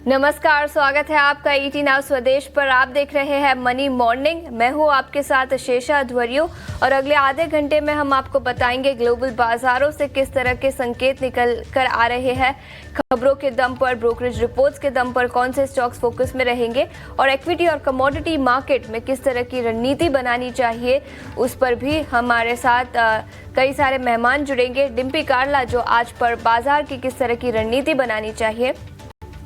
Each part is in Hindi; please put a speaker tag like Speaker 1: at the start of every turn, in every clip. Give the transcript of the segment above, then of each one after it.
Speaker 1: नमस्कार, स्वागत है आपका ईटी नाउ स्वदेश पर। आप देख रहे हैं मनी मॉर्निंग। मैं हूं आपके साथ शेषा ध्वरियो और अगले आधे घंटे में हम आपको बताएंगे ग्लोबल बाजारों से किस तरह के संकेत निकल कर आ रहे हैं। खबरों के दम पर, ब्रोकरेज रिपोर्ट्स के दम पर कौन से स्टॉक्स फोकस में रहेंगे और इक्विटी और कमोडिटी मार्केट में किस तरह की रणनीति बनानी चाहिए, उस पर भी हमारे साथ कई सारे मेहमान जुड़ेंगे। डिम्पी कार्ला जो आज पर बाजार की किस तरह की रणनीति बनानी चाहिए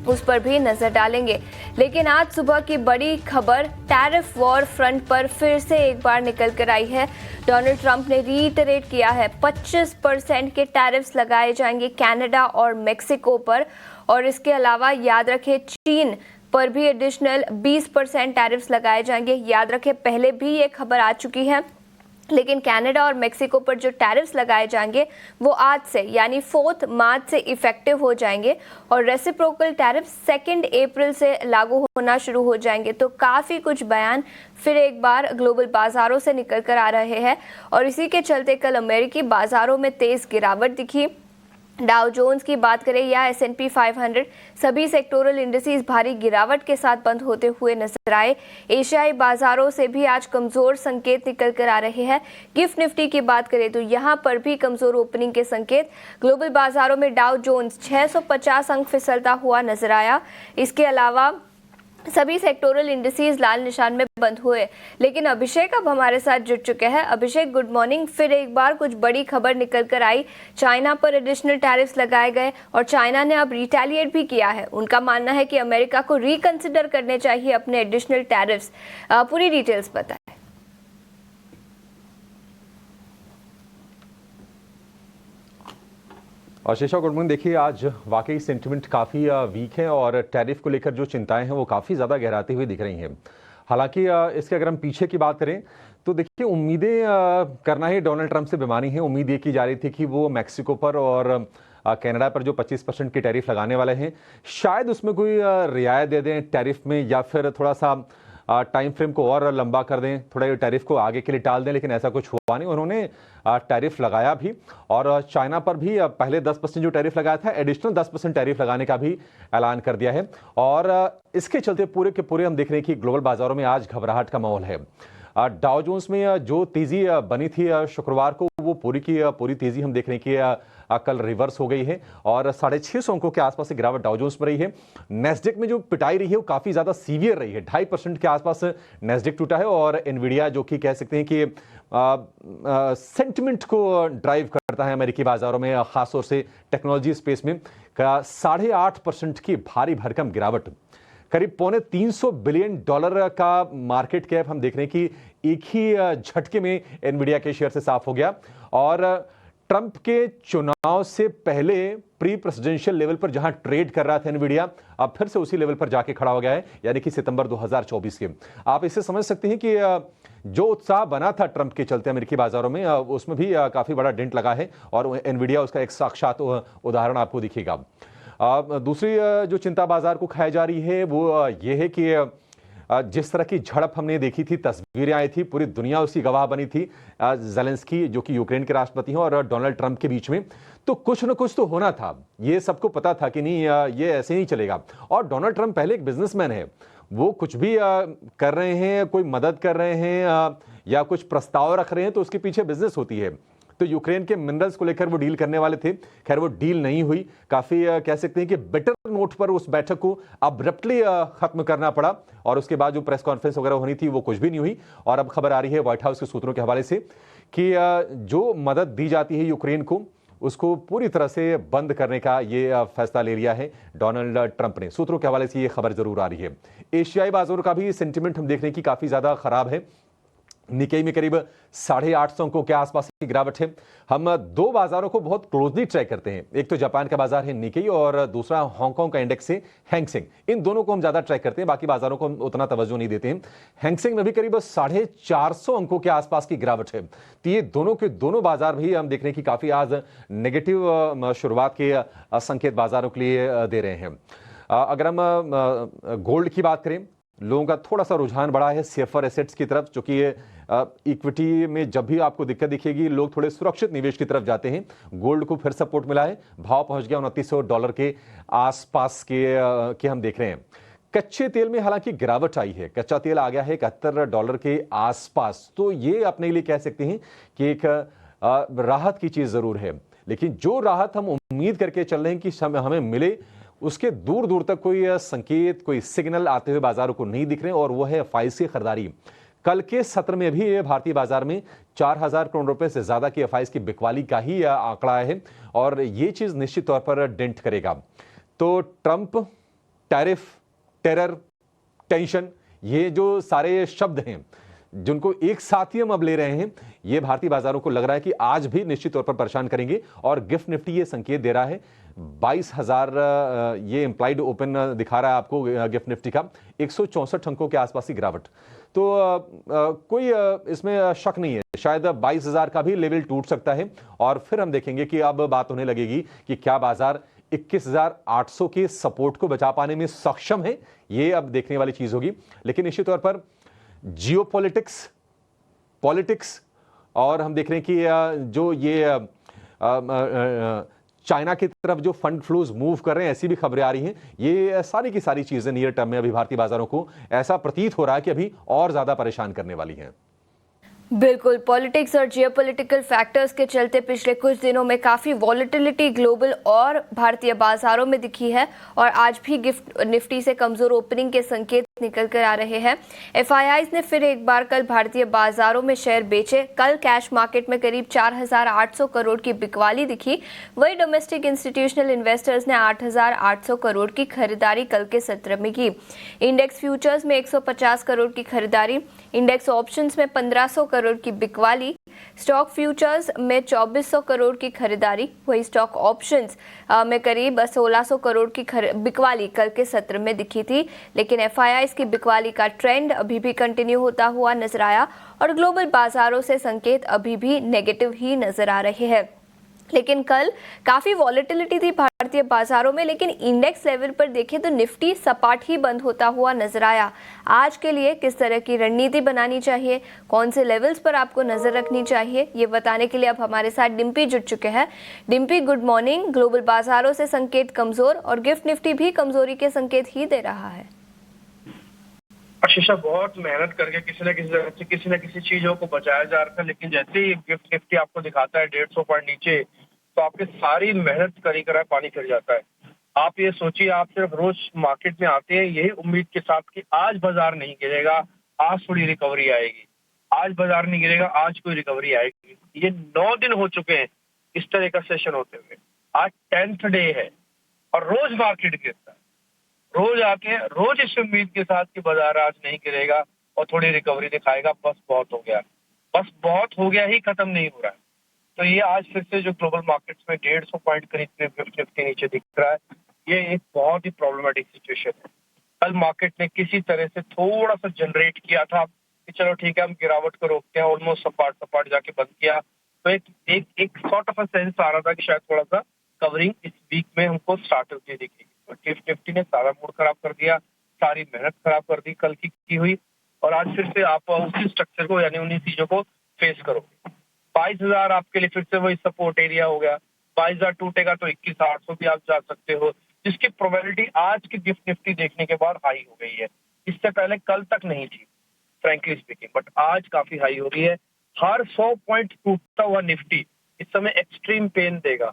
Speaker 1: उस पर भी नजर डालेंगे। लेकिन आज सुबह की बड़ी खबर टैरिफ वॉर फ्रंट पर फिर से एक बार निकल कर आई है। डोनाल्ड ट्रंप ने रीइटरेट किया है 25% के टैरिफ्स लगाए जाएंगे कनाडा और मेक्सिको पर, और इसके अलावा याद रखें चीन पर भी एडिशनल 20% टैरिफ्स लगाए जाएंगे। याद रखें पहले भी ये खबर आ चुकी है, लेकिन कनाडा और मेक्सिको पर जो टैरिफ्स लगाए जाएंगे वो आज से यानी 4 मार्च से इफेक्टिव हो जाएंगे और रेसिप्रोकल टैरिफ 2 अप्रैल से लागू होना शुरू हो जाएंगे। तो काफ़ी कुछ बयान फिर एक बार ग्लोबल बाजारों से निकल कर आ रहे हैं और इसी के चलते कल अमेरिकी बाजारों में तेज़ गिरावट दिखी। डाउ जोन्स की बात करें या S&P 500, सभी सेक्टोरल इंडिसेस भारी गिरावट के साथ बंद होते हुए नजर आए। एशियाई बाजारों से भी आज कमजोर संकेत निकल कर आ रहे हैं। गिफ्ट निफ्टी की बात करें तो यहां पर भी कमजोर ओपनिंग के संकेत। ग्लोबल बाजारों में डाउ जोन्स 650 अंक फिसलता हुआ नजर आया। इसके अलावा सभी सेक्टोरल इंडिसेस लाल निशान में बंद हुए। लेकिन अभिषेक अब हमारे साथ जुड़ चुके हैं। अभिषेक, गुड मॉर्निंग। फिर एक बार कुछ बड़ी खबर निकल कर आई, चाइना पर एडिशनल टैरिफ्स लगाए गए और चाइना ने अब रिटेलिएट भी किया है। उनका मानना है कि अमेरिका को रिकंसिडर करने चाहिए अपने एडिशनल टैरिफ्स। पूरी डिटेल्स बताएं।
Speaker 2: और शीशा गुड मॉर्निंग। देखिए आज वाकई सेंटिमेंट काफ़ी वीक है और टैरिफ को लेकर जो चिंताएं हैं वो काफ़ी ज़्यादा गहराती हुई दिख रही हैं। हालांकि इसके अगर हम पीछे की बात करें तो देखिए उम्मीदें करना ही डोनाल्ड ट्रंप से बेमानी है। उम्मीद ये की जा रही थी कि वो मैक्सिको पर और कनाडा पर जो 25% की टैरिफ लगाने वाले हैं शायद उसमें कोई रियायत दे दें टैरिफ में, या फिर थोड़ा सा टाइम फ्रेम को और लंबा कर दें, थोड़ा ये टैरिफ को आगे के लिए टाल दें। लेकिन ऐसा कुछ हुआ नहीं। उन्होंने टैरिफ लगाया भी और चाइना पर भी पहले 10% जो टैरिफ लगाया था एडिशनल 10% टैरिफ लगाने का भी ऐलान कर दिया है। और इसके चलते पूरे के पूरे हम देख रहे हैं कि ग्लोबल बाजारों में आज घबराहट का माहौल है। डाउ जोन्स में जो तेजी बनी थी शुक्रवार को, वो पूरी की पूरी तेजी हम देख रहे हैं कि कल रिवर्स हो गई है और 650 अंकों के आसपास से गिरावट डाउ जोन्स में रही है। नेस्डेक में जो पिटाई रही है वो काफी ज्यादा सीवियर रही है। 2.5% के आसपास नेस्डेक टूटा है और एनवीडिया जो कि कह सकते हैं कि सेंटिमेंट को ड्राइव करता है अमेरिकी बाजारों में, खासतौर से टेक्नोलॉजी स्पेस में, का 8.5% की भारी भरकम गिरावट। करीब $350 बिलियन का मार्केट कैप हम देख रहे हैं कि एक ही झटके में एनवीडिया के शेयर से साफ हो गया। और ट्रंप के चुनाव से पहले प्री प्रेसिडेंशियल लेवल पर जहां ट्रेड कर रहा था एनवीडिया, अब फिर से उसी लेवल पर जाके खड़ा हो गया है, यानी कि सितंबर 2024 के। आप इसे समझ सकते हैं कि जो उत्साह बना था ट्रंप के चलते अमेरिकी बाजारों में, उसमें भी काफी बड़ा डेंट लगा है और एनवीडिया उसका एक साक्षात उदाहरण आपको दिखेगा। दूसरी जो चिंता बाजार को खाई जा रही है वो ये है कि जिस तरह की झड़प हमने देखी थी, तस्वीरें आई थी, पूरी दुनिया उसकी गवाह बनी थी, ज़ेलेंस्की जो कि यूक्रेन के राष्ट्रपति हैं और डोनाल्ड ट्रंप के बीच में, तो कुछ न कुछ तो होना था। ये सबको पता था कि नहीं ये ऐसे नहीं चलेगा। और डोनाल्ड ट्रंप पहले एक बिजनेसमैन है, वो कुछ भी कर रहे हैं, कोई मदद कर रहे हैं या कुछ प्रस्ताव रख रहे हैं तो उसके पीछे बिजनेस होती है। तो यूक्रेन के मिनरल्स को लेकर वो डील करने वाले थे, खैर वो डील नहीं हुई। काफी कह सकते हैं कि बिटर नोट पर उस बैठक को अब्रप्टली खत्म करना पड़ा और उसके बाद जो प्रेस कॉन्फ्रेंस वगैरह होनी थी वो कुछ भी नहीं हुई। और अब खबर आ रही है व्हाइट हाउस के सूत्रों के हवाले से कि जो मदद दी जाती है यूक्रेन को उसको पूरी तरह से बंद करने का ये फैसला ले लिया है डोनाल्ड ट्रंप ने। सूत्रों के हवाले से ये खबर जरूर आ रही है। एशियाई बाजारों का भी सेंटिमेंट हम देख रहे हैं कि काफी ज्यादा खराब है। निकेई में करीब 850 अंकों के आसपास की गिरावट है। हम दो बाजारों को बहुत क्लोजली ट्रैक करते हैं, एक तो जापान का बाजार है निकेई और दूसरा हांगकांग का इंडेक्स है हैंगसेंग। इन दोनों को हम ज्यादा ट्रैक करते हैं, बाकी बाजारों को हम उतना तवज्जो नहीं देते हैं। हैंगसेंग में भी करीब 450 अंकों के आसपास की गिरावट है। तो ये दोनों के दोनों बाजार भी हम देख रहे हैं कि काफी आज नेगेटिव शुरुआत के संकेत बाजारों के लिए दे रहे हैं। अगर हम गोल्ड की बात करें, लोगों का थोड़ा सा रुझान बढ़ा है सेफर एसेट्स की तरफ, जो कि इक्विटी में जब भी आपको दिक्कत दिखेगी, लोग थोड़े सुरक्षित निवेश की तरफ जाते हैं। गोल्ड को फिर सपोर्ट मिला है, भाव पहुंच गया $2900 के आसपास के हम देख रहे हैं। कच्चे तेल में हालांकि गिरावट आई है, कच्चा तेल आ गया है $71 के आसपास, तो ये अपने लिए कह सकते हैं कि एक राहत की चीज जरूर है। लेकिन जो राहत हम उम्मीद करके चल रहे हैं कि हमें मिले, उसके दूर दूर तक कोई संकेत, कोई सिग्नल आते हुए बाजारों को नहीं दिख रहे, और वो है एफआईआई की खरीदारी। कल के सत्र में भी भारतीय बाजार में 4000 करोड़ रुपए से ज्यादा की एफआईआई की बिकवाली का ही आंकड़ा है, और ये चीज निश्चित तौर पर डेंट करेगा। तो ट्रंप, टैरिफ, टेरर, टेंशन, ये जो सारे शब्द हैं जिनको एक साथ ही हम अब ले रहे हैं, ये भारतीय बाजारों को लग रहा है कि आज भी निश्चित तौर पर परेशान करेंगे। और गिफ्ट निफ्टी ये संकेत दे रहा है 22,000, ये इंप्लाइड ओपन दिखा रहा है आपको गिफ्ट निफ्टी का, 164 अंकों के आसपास की गिरावट। तो कोई इसमें शक नहीं है, शायद 22,000 का भी लेवल टूट सकता है, और फिर हम देखेंगे कि अब बात होने लगेगी कि क्या बाजार 21,800 के सपोर्ट को बचा पाने में सक्षम है। ये अब देखने वाली चीज होगी। लेकिन निश्चित तौर पर जियोपॉलिटिक्स, पॉलिटिक्स, और हम देख रहे हैं कि जो ये चाइना की तरफ जो फंड फ्लोज मूव कर रहे हैं, ऐसी भी खबरें आ रही हैं। ये सारी की सारी चीजें नियर टर्म में अभी भारतीय बाजारों को ऐसा प्रतीत हो रहा है कि अभी और ज्यादा परेशान करने वाली हैं।
Speaker 1: बिल्कुल, पॉलिटिक्स और जियोपॉलिटिकल फैक्टर्स के चलते पिछले कुछ दिनों में काफ़ी वॉलेटिलिटी ग्लोबल और भारतीय बाजारों में दिखी है, और आज भी गिफ्ट निफ्टी से कमजोर ओपनिंग के संकेत निकल कर आ रहे हैं। एफआईआईज ने फिर एक बार कल भारतीय बाजारों में शेयर बेचे। कल कैश मार्केट में करीब 4800 करोड़ की बिकवाली दिखी। वही डोमेस्टिक इंस्टीट्यूशनल इन्वेस्टर्स ने 8800 करोड़ की खरीदारी कल के सत्र में की। इंडेक्स फ्यूचर्स में 150 करोड़ की खरीदारी, इंडेक्स ऑप्शंस में 1500 करोड़ की बिकवाली, स्टॉक फ्यूचर्स में 2400 करोड़ की खरीदारी, वही स्टॉक ऑप्शंस में करीब 1600 करोड़ की बिकवाली कल के सत्र में दिखी थी। लेकिन एफआईआई की बिकवाली का ट्रेंड अभी भी कंटिन्यू होता हुआ नजर आया, और ग्लोबल बाजारों से संकेत अभी भी नेगेटिव ही नजर आ रहे हैं। लेकिन कल काफी वॉलेटिलिटी थी भारतीय बाजारों में, लेकिन इंडेक्स लेवल पर देखें तो निफ्टी सपाट ही बंद होता हुआ नजर आया। आज के लिए किस तरह की रणनीति बनानी चाहिए, कौन से लेवल्स पर आपको नजर रखनी चाहिए, ये बताने के लिए अब हमारे साथ डिम्पी जुड़ चुके हैं। Dimpy, good morning. ग्लोबल बाजारों से संकेत कमजोर, और गिफ्ट निफ्टी भी कमजोरी के संकेत ही दे रहा है।
Speaker 3: शीशा बहुत मेहनत करके किसी न किसी चीजों को बचाया जा रहा था, लेकिन जैसे ही गिफ्ट निफ्टी आपको दिखाता है 150 पॉइंट नीचे, तो आपकी सारी मेहनत करी करा पानी फिर जाता है। आप ये सोचिए, आप सिर्फ रोज मार्केट में आते हैं यही उम्मीद के साथ कि आज बाजार नहीं गिरेगा, आज थोड़ी रिकवरी आएगी, आज बाजार नहीं गिरेगा, आज कोई रिकवरी आएगी। ये 9 दिन हो चुके हैं इस तरह का सेशन होते हुए। आज 10th डे है और रोज मार्केट गिरता है। रोज आते हैं रोज इस उम्मीद के साथ कि बाजार आज नहीं गिरेगा और थोड़ी रिकवरी दिखाएगा, बस बहुत हो गया, बस बहुत हो गया ही खत्म नहीं हो रहा है। तो ये आज फिर से जो ग्लोबल मार्केट्स में 150 पॉइंट करीब के नीचे दिख रहा है, ये एक बहुत ही प्रॉब्लमेटिक सिचुएशन है। कल मार्केट ने किसी तरह से थोड़ा सा जनरेट किया था कि चलो ठीक है हम गिरावट को रोकते हैं, ऑलमोस्ट सपाट जाके बंद किया, तो एक सॉर्ट ऑफ सेंस आ रहा था कि शायद थोड़ा सा कवरिंग इस वीक में हमको स्टार्ट होती दिखेगी। तो गिफ्ट निफ्टी ने सारा मूड खराब कर दिया, सारी मेहनत खराब कर दी कल की हुई, और आज फिर से आप उसी स्ट्रक्चर को यानी उन्हीं चीजों को फेस करोगे। 22,000 आपके लिए फिर से वही सपोर्ट एरिया हो गया। 22,000 टूटेगा तो 21,800 भी आप जा सकते हो, जिसकी प्रोबेबिलिटी आज की गिफ्ट निफ्टी देखने के बाद हाई हो गई है। इससे पहले कल तक नहीं थी फ्रेंकली स्पीकिंग, बट आज काफी हाई हो रही है। हर 100 पॉइंट टूटता हुआ निफ्टी इस समय एक्सट्रीम पेन देगा।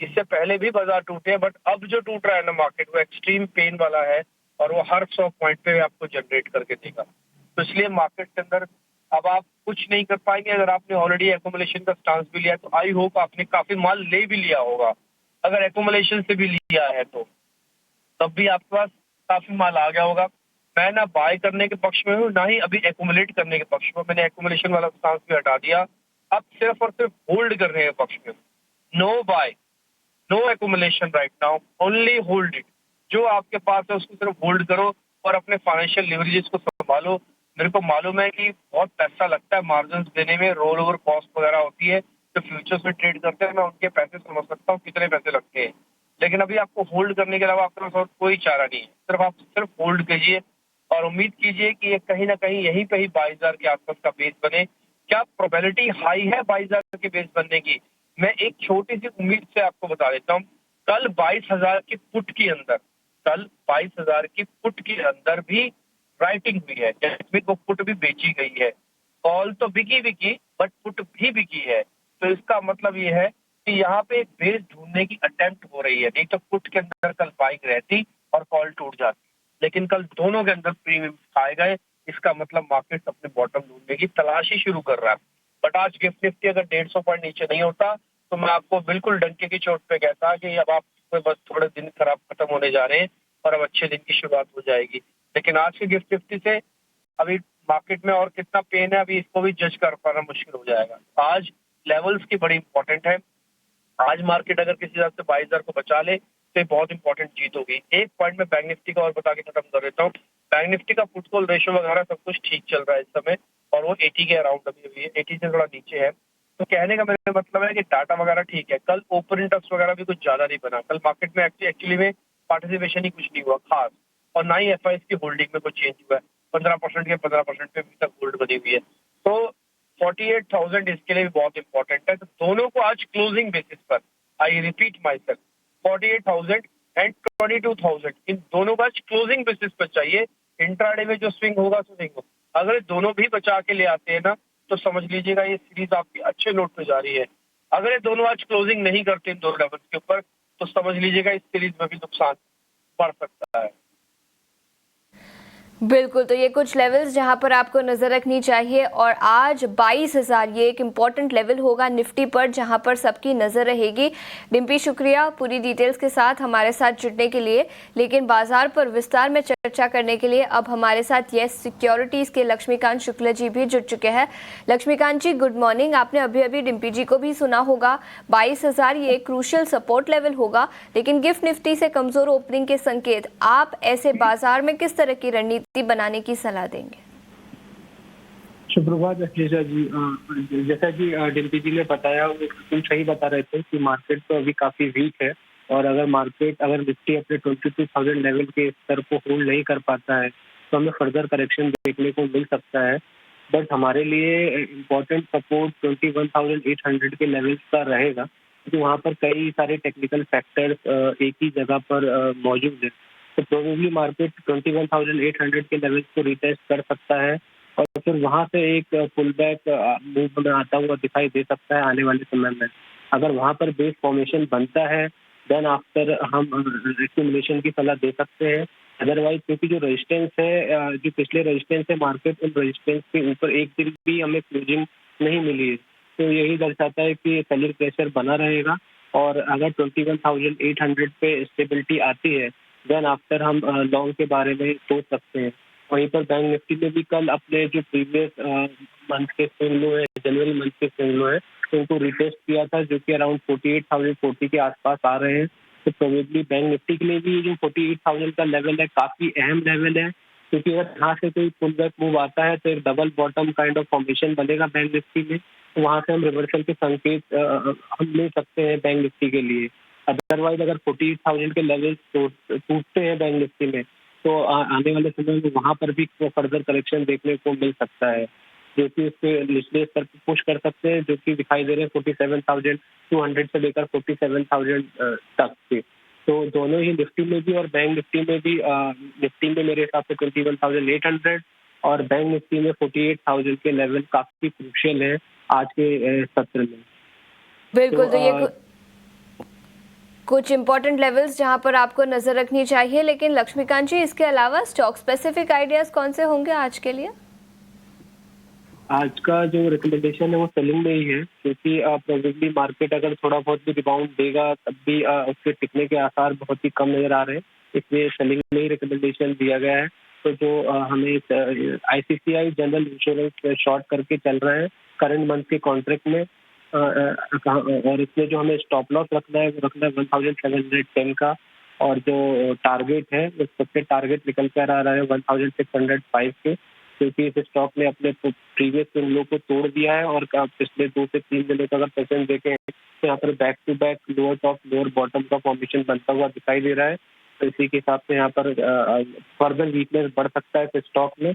Speaker 3: इससे पहले भी बाजार टूटे हैं, बट अब जो टूट रहा है ना मार्केट, वो एक्सट्रीम पेन वाला है, और वो हर 100 पॉइंट पे आपको जनरेट करके देगा। तो इसलिए मार्केट के अंदर अब आप कुछ नहीं कर पाएंगे। अगर आपने ऑलरेडी एकोमुलेशन का स्टांस भी लिया तो आई होप आपने काफी माल ले भी लिया होगा। अगर एकोमुलेशन से भी लिया है तो तब भी आपके पास काफी माल आ गया होगा। मैं ना बाय करने के पक्ष में हूँ, ना ही अभी एक्यूमुलेट करने के पक्ष में। मैंने एक्यूमुलेशन वाला स्टांस भी हटा दिया, अब सिर्फ और सिर्फ होल्ड करने के पक्ष में। No buy, no accumulation right now, only hold it. जो आपके पास है उसको सिर्फ होल्ड करो और अपने फाइनेंशियल लिवरेजेस को संभालो। मेरे को मालूम है कि बहुत पैसा लगता है मार्जिन देने में, रोल ओवर कॉस्ट वगैरह होती है, जो फ्यूचर्स में ट्रेड करते हैं मैं उनके पैसे समझ सकता हूँ कितने पैसे लगते हैं, लेकिन अभी आपको होल्ड करने के अलावा आपके पास और कोई चारा नहीं है। सिर्फ आप होल्ड कीजिए, और उम्मीद कीजिए कि ये कहीं ना कहीं यहीं पे ही 22,000 के आसपास का बेस बने। क्या प्रोबेबिलिटी हाई है 22,000 के बेस बनने की? मैं एक छोटी सी उम्मीद से आपको बता देता हूँ। कल 22,000 की पुट के अंदर, कल 22,000 की पुट के अंदर भी राइटिंग हुई है, जिसमें वो पुट भी बेची गई है। कॉल तो बिकी बट पुट भी बिकी है। तो इसका मतलब ये है कि यहाँ पे एक बेस ढूंढने की अटेम्प्ट हो रही है। नहीं तो पुट के अंदर कल बाइंग रहती और कॉल टूट जाती, लेकिन कल दोनों के अंदर प्रीमियम खाए गए। इसका मतलब मार्केट अपने बॉटम ढूंढने की तलाशी शुरू कर रहा है। बट आज गिफ्ट निफ्टी अगर 150 पॉइंट नीचे नहीं होता तो मैं आपको बिल्कुल डंके की चोट पे कहता कि अब आप बस थोड़े दिन खराब खत्म होने जा रहे हैं और अब अच्छे दिन की शुरुआत हो जाएगी। लेकिन आज के गिफ्ट निफ्टी से अभी मार्केट में और कितना पेन है, अभी इसको भी जज कर पाना मुश्किल हो जाएगा। आज लेवल्स की बड़ी इंपॉर्टेंट है। आज मार्केट अगर किसी हिसाब से 22,000 को बचा ले तो ये बहुत इंपॉर्टेंट जीत होगी। एक पॉइंट में बैंक निफ्टी का और बता के खत्म कर देता हूँ। बैंक निफ्टी का फुट कॉल रेशियो वगैरह सब कुछ ठीक चल रहा है इस समय, और वो 80 के अराउंड अभी है, 80 से थोड़ा नीचे है। तो कहने का मेरा मतलब है कि डाटा वगैरह ठीक है। कल ओपन इंटरेस्ट वगैरह भी कुछ ज्यादा नहीं बना। कल मार्केट में एक्चुअली में पार्टिसिपेशन ही कुछ नहीं हुआ खास, और ना ही एफआईएस की होल्डिंग में कुछ चेंज हुआ है। 15% के 15% पे अभी तक होल्ड बनी हुई है। तो 48,000 इसके लिए भी बहुत इंपॉर्टेंट है। तो दोनों को आज क्लोजिंग बेसिस पर, I repeat my self, 48,000 and 22,000 इन दोनों का क्लोजिंग बेसिस पर चाहिए। इंट्राडे में जो स्विंग होगा स्विंग होगा। अगर ये दोनों भी बचा के ले आते हैं ना तो समझ लीजिएगा ये सीरीज आपकी अच्छे नोट पे जा रही है। अगर ये दोनों आज क्लोजिंग नहीं करते इन दो लेवल्स के ऊपर तो समझ लीजिएगा इस सीरीज में भी नुकसान बढ़ सकता है।
Speaker 1: बिल्कुल, तो ये कुछ लेवल्स जहां पर आपको नज़र रखनी चाहिए, और आज 22,000 ये एक इम्पॉर्टेंट लेवल होगा निफ्टी पर जहां पर सबकी नज़र रहेगी। डिम्पी, शुक्रिया पूरी डिटेल्स के साथ हमारे साथ जुड़ने के लिए। लेकिन बाजार पर विस्तार में चर्चा करने के लिए अब हमारे साथ येस सिक्योरिटीज़ के लक्ष्मीकांत शुक्ला जी भी जुड़ चुके हैं। लक्ष्मीकांत जी, गुड मॉर्निंग। आपने अभी अभी डिम्पी जी को भी सुना होगा, 22,000 ये एक क्रूशियल सपोर्ट लेवल होगा, लेकिन गिफ्ट निफ्टी से कमज़ोर ओपनिंग के संकेत। आप ऐसे बाजार में किस तरह की रणनीति बनाने की सलाह देंगे?
Speaker 4: सुप्रभात अखिलेशा जी। जैसा कि डिम्पी जी ने बताया, वो बिल्कुल सही बता रहे थे कि मार्केट तो अभी काफी वीक है, और अगर निफ्टी अपने 22,000 लेवल के स्तर को होल्ड नहीं कर पाता है तो हमें फर्दर करेक्शन देखने को मिल सकता है। बट हमारे लिए इम्पोर्टेंट सपोर्ट 21,800 के लेवल्स का रहेगा, क्योंकि वहाँ पर कई सारे टेक्निकल फैक्टर्स एक ही जगह पर मौजूद है। तो प्रोबेबली मार्केट 21,800 के लेवल्स को रिटेस्ट कर सकता है, और फिर वहां से एक पुल बैक मूव में आता हुआ दिखाई दे सकता है आने वाले समय में। अगर वहां पर बेस फॉर्मेशन बनता है देन आफ्टर हम एक्यूमुलेशन की सलाह दे सकते हैं। अदरवाइज क्योंकि जो रेजिस्टेंस है, जो पिछले रेजिस्टेंस है, मार्केट उन रेजिस्टेंस के ऊपर एक दिन भी हमें क्लोजिंग नहीं मिली है, तो यही दर्शाता है कि सेलिंग प्रेशर बना रहेगा। और अगर 21,800 पे स्टेबिलिटी आती है देन आफ्टर हम लॉन्ग के बारे में सोच सकते हैं। वहीं पर बैंक निफ्टी ने भी कल अपने जो प्रीवियस मंथ के स्विंग लो है, जनवरी मंथ के स्विंग लो है, तो उनको रिटेस्ट किया था, जो कि अराउंड 48,040 के आसपास आ रहे हैं। तो प्रोबेबली बैंक निफ्टी के लिए भी जो 48,000 का लेवल है काफी अहम लेवल है, क्योंकि अगर यहाँ से कोई पुल बैक मूव आता है तो एक double bottom kind of formation बनेगा बैंक निफ्टी में, तो वहाँ से हम रिवर्सल के संकेत हम ले सकते हैं बैंक निफ्टी के लिए। अदरवाइज अगर 48,000 के लेवल टूटते हैं बैंक निफ्टी में तो आने वाले समय में वहां पर भी फर्दर करेक्शन देखने को मिल सकता है, जो कि उसके निचले स्तर पर पुश कर सकते हैं, जो कि दिखाई दे रहे हैं 47,200 से लेकर 47,000 तक के। तो दोनों ही निफ्टी में भी और बैंक निफ्टी में भी, निफ्टी में मेरे हिसाब से 21,800 और बैंक निफ्टी में 48,000 के लेवल काफी क्रूशियल है आज के सत्र में।
Speaker 1: बिल्कुल, तो ये कुछ इंपॉर्टेंट लेवल्स जहां पर आपको नजर रखनी चाहिए। लेकिन लक्ष्मीकांत जी, इसके अलावा स्टॉक स्पेसिफिक आइडियाज कौन से होंगे आज के लिए?
Speaker 4: आज का जो रिकमेंडेशन है वो सेलिंग में ही है, क्योंकि प्रोबेबली मार्केट अगर थोड़ा बहुत भी रिबाउंड देगा तब भी उसके टिकने के आसार बहुत ही कम नजर आ रहे हैं, इसलिए सेलिंग में ही रिकमेंडेशन दिया गया है। तो जो हमें आईसीसीआई जनरल इंश्योरेंस शॉर्ट करके चल रहा है करंट मंथ के कॉन्ट्रैक्ट में, और इसमें जो हमें स्टॉप लॉस रखना है वो रखना है 1710 का, और जो टारगेट है उस सबसे टारगेट निकल कर आ रहा है 1605 के, क्योंकि इस स्टॉक ने अपने प्रीवियस लो को तोड़ दिया है और पिछले 2 से 3 दिनों का अगर पेशेंस देखें तो यहाँ पर back to back lower top lower bottom का फॉर्मेशन बनता हुआ दिखाई दे रहा है। तो इसी के हिसाब से यहाँ पर फर्दर वीकनेस बढ़ सकता है स्टॉक में।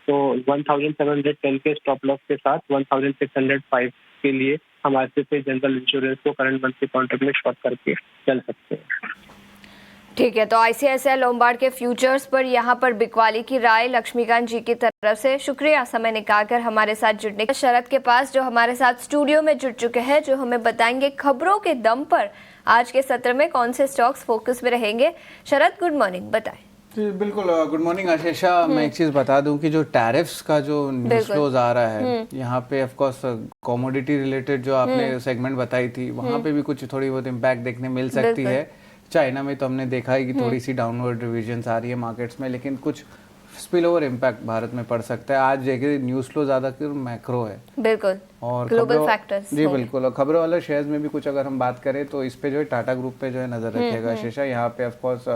Speaker 4: तो 1710 के स्टॉप लॉस के साथ 1605 के लिए हम आईसीआईसीआई जनरल इंश्योरेंस को करंट मंथली कॉन्ट्रैक्ट में शॉर्ट करके चल सकते हैं।
Speaker 1: ठीक है, तो आईसीआईसीआई लोम्बार्ड के फ्यूचर्स पर यहाँ पर बिकवाली की राय लक्ष्मीकांत जी की तरफ से। शुक्रिया समय निकालकर हमारे साथ जुड़ने का। शरद के पास जो हमारे साथ स्टूडियो में जुड़ चुके हैं, जो हमें बताएंगे खबरों के दम पर आज के सत्र में कौन से स्टॉक्स फोकस में रहेंगे। शरद, गुड मॉर्निंग, बताएं।
Speaker 5: जी बिल्कुल, गुड मॉर्निंग आशीषा। मैं एक चीज़ बता दूं कि जो टैरिफ्स का जो न्यूज़ फ्लोज आ रहा है यहाँ पे ऑफ कोर्स कमोडिटी रिलेटेड जो आपने सेगमेंट बताई थी वहाँ पे भी कुछ थोड़ी बहुत इम्पैक्ट देखने मिल सकती है। चाइना में तो हमने देखा है कि थोड़ी सी डाउनवर्ड रिविजन्स आ रही है मार्केट्स में, लेकिन कुछ स्पिल ओवर इम्पैक्ट भारत में पड़ सकता है। आज देखिए न्यूज़ फ्लो ज़्यादातर मैक्रो है,
Speaker 1: बिल्कुल,
Speaker 5: और
Speaker 1: ग्लोबल फैक्टर्स।
Speaker 5: जी बिल्कुल, और खबरों वाले शेयर्स में भी कुछ अगर हम बात करें तो इस पे जो है टाटा ग्रुप पे जो है नजर रखिएगा आशीषा। यहाँ पे ऑफ कोर्स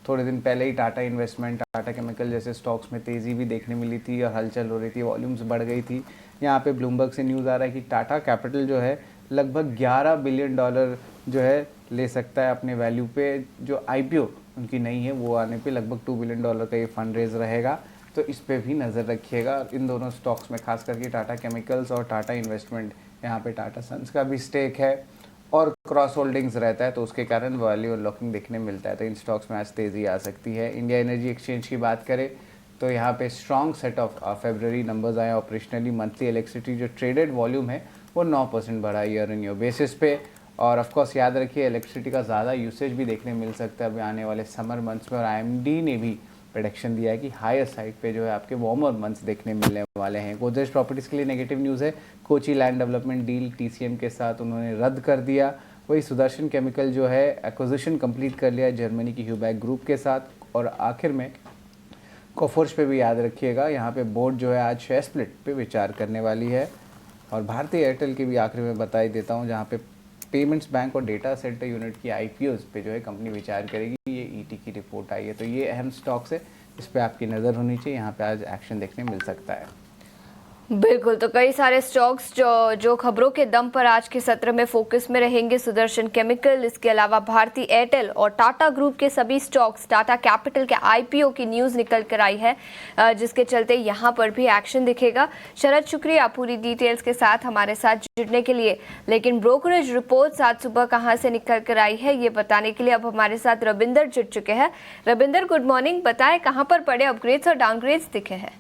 Speaker 5: थोड़े दिन पहले ही टाटा इन्वेस्टमेंट, टाटा केमिकल जैसे स्टॉक्स में तेजी भी देखने मिली थी और हलचल हो रही थी, वॉल्यूम्स बढ़ गई थी। यहाँ पे ब्लूमबर्ग से न्यूज़ आ रहा है कि टाटा कैपिटल जो है लगभग $11 बिलियन जो है ले सकता है अपने वैल्यू पे। जो आईपीओ उनकी नहीं है वो आने पे लगभग $2 बिलियन का ये फंड रेज रहेगा, तो इस पे भी नज़र रखिएगा। इन दोनों स्टॉक्स में खास करके टाटा केमिकल्स और टाटा इन्वेस्टमेंट, यहाँ पे टाटा सन्स का भी स्टेक है और क्रॉस होल्डिंग्स रहता है, तो उसके कारण वैल्यू अनलॉकिंग देखने मिलता है। तो इन स्टॉक्स में आज तेज़ी आ सकती है। इंडिया एनर्जी एक्सचेंज की बात करें तो यहाँ पे strong set of February numbers आए ऑपरेशनली। मंथली इलेक्ट्रिसिटी जो ट्रेडेड वॉल्यूम है वो 9% बढ़ा ईयर इन ईयर बेसिस पे। और ऑफ कोर्स याद रखिए इलेक्ट्रिसिटी का ज़्यादा यूसेज भी देखने मिल सकता है अभी आने वाले समर मंथ्स में, और आईएमडी ने भी प्रेडिक्शन दिया है कि हायर साइड पे जो है आपके वार्मर मंथ्स देखने मिलने वाले हैं। गोदरेज प्रॉपर्टीज़ के लिए नेगेटिव न्यूज़ है, Kochi land development deal TCM के साथ उन्होंने रद्द कर दिया। वही सुदर्शन केमिकल जो है एक्विजिशन कंप्लीट कर लिया जर्मनी की ह्यूबैक ग्रुप के साथ। और आखिर में कोफोर्ज पे भी याद रखिएगा, यहाँ पे बोर्ड जो है आज शेयर स्प्लिट पे विचार करने वाली है। और भारतीय एयरटेल की भी आखिर में बता ही देता हूँ, जहाँ पे पेमेंट्स बैंक और डेटा सेंटर यूनिट की आईपीओज पे जो है कंपनी विचार करेगी। ये ईटी की रिपोर्ट आई है, तो ये अहम स्टॉक्स है, इस पे आपकी नज़र होनी चाहिए। यहाँ पे आज एक्शन देखने मिल सकता है।
Speaker 1: बिल्कुल, तो कई सारे स्टॉक्स जो खबरों के दम पर आज के सत्र में फोकस में रहेंगे। सुदर्शन केमिकल, इसके अलावा भारतीय एयरटेल और टाटा ग्रुप के सभी स्टॉक्स। टाटा कैपिटल के आईपीओ की न्यूज़ निकल कर आई है, जिसके चलते यहाँ पर भी एक्शन दिखेगा। शरद, शुक्रिया पूरी डिटेल्स के साथ हमारे साथ जुड़ने के लिए। लेकिन ब्रोकरेज रिपोर्ट्स आज सुबह कहाँ से निकल कर आई है ये बताने के लिए अब हमारे साथ रविंदर जुड़ चुके हैं। रविंदर, गुड मॉर्निंग, बताएं कहाँ पर बड़े अपग्रेड्स और डाउनग्रेड्स दिखे हैं।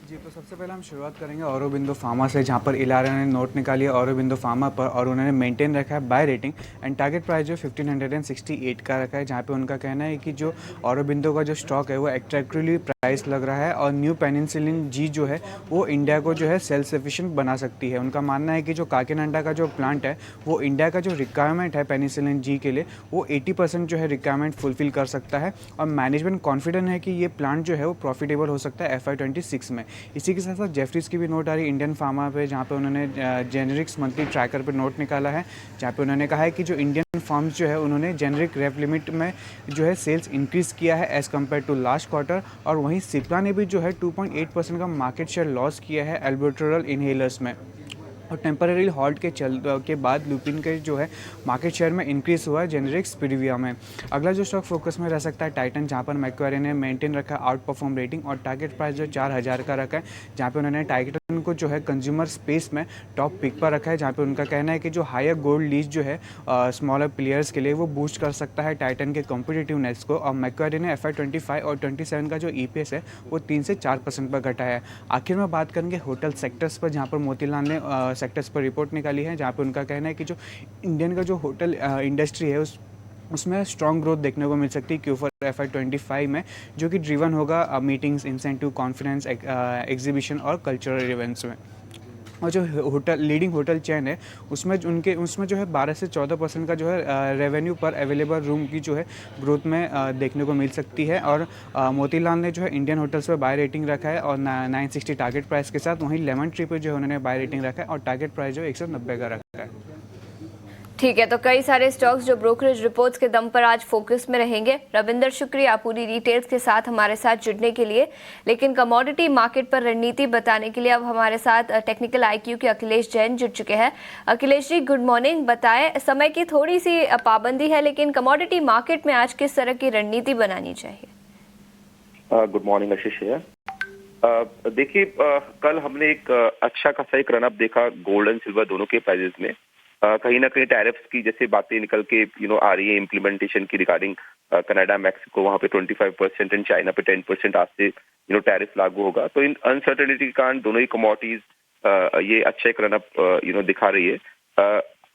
Speaker 6: जी, तो सबसे पहले हम शुरुआत करेंगे ऑरोबिंदो फार्मा से, जहाँ पर इलारा ने नोट निकाली है ऑरोबिंदो फार्मा पर, और उन्होंने मेंटेन रखा है buy rating and target price जो 1568 का रखा है, जहाँ पे उनका कहना है कि जो ऑरोबिंदो का जो स्टॉक है वो एट्रैक्टिवली प्राइस लग रहा है और न्यू पेनिसिलिन जी जो है वो इंडिया को जो है सेल्फ सफिशिएंट बना सकती है। उनका मानना है कि जो काकीनाडा का जो प्लांट है वो इंडिया का जो रिक्वायरमेंट है पेनिसिलिन जी के लिए वो 80% जो है रिक्वायरमेंट फुलफिल कर सकता है। और मैनेजमेंट कॉन्फिडेंट है कि ये प्लांट जो है वो प्रॉफिटेबल हो सकता है FY26 में। इसी के साथ साथ जेफरीज की भी नोट आ रही है इंडियन फार्मा पे, जहाँ पे उन्होंने जेनरिक्स मंथली ट्रैकर पे नोट निकाला है, जहाँ पे उन्होंने कहा है कि जो इंडियन फार्म्स जो है उन्होंने जेनरिक रेप लिमिट में जो है सेल्स इंक्रीज़ किया है as compare to last quarter. और वहीं सिप्ला ने भी जो है 2.8% का मार्केट शेयर लॉस किया है एल्बुट्रोल इनहेलर्स में। और टेम्पररी हॉल्ट के बाद लुपिन के जो है मार्केट शेयर में इंक्रीज हुआ है जेनेरिक स्पिरिविया में। अगला जो स्टॉक फोकस में रह सकता है टाइटन, जहाँ पर मैक्वारी ने मेंटेन रखा है आउट परफॉर्म रेटिंग और टारगेट प्राइस जो 4000 का रखा है, जहाँ पे उन्होंने टाइटन को जो है कंज्यूमर स्पेस में टॉप पिक पर रखा है, जहाँ पे उनका कहना है कि जो हायर गोल्ड लीज जो है स्मॉलर प्लेयर्स के लिए वो बूस्ट कर सकता है टाइटन के कॉम्पिटिटिवनेस को। और मैक्वारी ने FY25 और 27 का जो EPS है वो 3 से 4% पर घटा है। आखिर में बात करेंगे होटल सेक्टर्स पर, जहाँ पर मोतीलाल ने सेक्टर्स पर रिपोर्ट निकाली है, जहाँ पे उनका कहना है कि जो इंडियन का जो होटल इंडस्ट्री है उसमें स्ट्रॉन्ग ग्रोथ देखने को मिल सकती है Q4 FY25 में, जो कि ड्रिवन होगा मीटिंग्स, इंसेंटिव, कॉन्फ्रेंस, एग्जीबिशन और कल्चरल इवेंट्स में। और जो लीडिंग होटल चेन है उसमें जो है 12 से 14% का जो है रेवेन्यू पर अवेलेबल रूम की जो है ग्रोथ में देखने को मिल सकती है। और मोतीलाल ने जो है इंडियन होटल्स पर बाय रेटिंग रखा है और 960 टारगेट प्राइस के साथ, वहीं लेमन ट्री पर जो है उन्होंने बाय रेटिंग रखा है और टारगेट प्राइस जो 190 का रखा है।
Speaker 1: ठीक है, तो कई सारे स्टॉक्स जो ब्रोकरेज रिपोर्ट्स के दम पर आज फोकस में रहेंगे। रविंदर, शुक्रिया पूरी डिटेल्स के साथ हमारे साथ जुड़ने के लिए। लेकिन कमोडिटी मार्केट पर रणनीति बताने के लिए अब हमारे साथ टेक्निकल आईक्यू के अखिलेश जैन जुड़ चुके हैं। Akhilesh ji, good morning. बताएं, समय की थोड़ी सी पाबंदी है, लेकिन कमोडिटी मार्केट में आज किस तरह की रणनीति बनानी चाहिए?
Speaker 7: गुड मॉर्निंग आशीष। देखिए, कल हमने एक अच्छा खासा एक रनअप देखा गोल्ड एंड सिल्वर दोनों के प्राइजेस में। कहीं ना कहीं टैरिफ्स की जैसे बातें निकल के आ रही है इम्प्लीमेंटेशन की रिगार्डिंग कनाडा, मैक्सिको, वहां पे 25% एंड चाइना पे 10% आज से टैरिफ लागू होगा। तो इन अनसर्टेनिटी के कारण दोनों ही कमोडिटीज ये अच्छा एक रनअप दिखा रही है।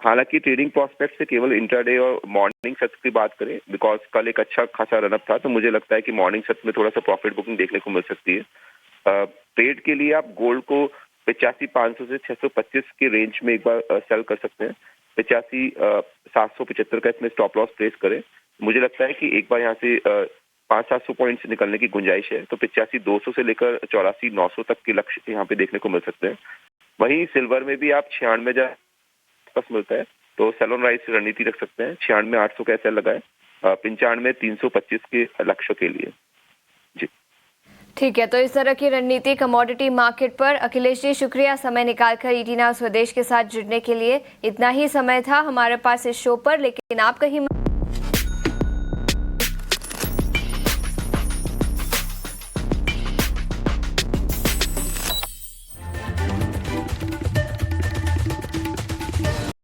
Speaker 7: हालांकि ट्रेडिंग प्रोस्पेक्ट से केवल इंट्राडे और मॉर्निंग सेट्स की बात करें, बिकॉज कल एक अच्छा खासा रनअप था, तो मुझे लगता है कि मॉर्निंग सेट्स में थोड़ा सा प्रॉफिट बुकिंग देखने को मिल सकती है। ट्रेड के लिए आप गोल्ड को 85,500 से 625 के रेंज में एक बार सेल कर सकते हैं। 85,775 का इसमें स्टॉप लॉस प्लेस करें। मुझे लगता है कि एक बार यहाँ से 500-700 पॉइंट्स निकलने की गुंजाइश है, तो 85,200 से लेकर 84,900 तक के लक्ष्य यहाँ पे देखने को मिल सकते हैं। वहीं सिल्वर में भी आप 96,000 मिलता है, तो सेल ऑन राइज रणनीति रख सकते हैं। 96,800 का सेल लगाए, 95,325 के लक्ष्य के लिए। जी
Speaker 1: ठीक है, तो इस तरह की रणनीति कमोडिटी मार्केट पर। अखिलेश जी, शुक्रिया समय निकालकर ईटी नाउ स्वदेश के साथ जुड़ने के लिए। इतना ही समय था हमारे पास इस शो पर, लेकिन आप कहीं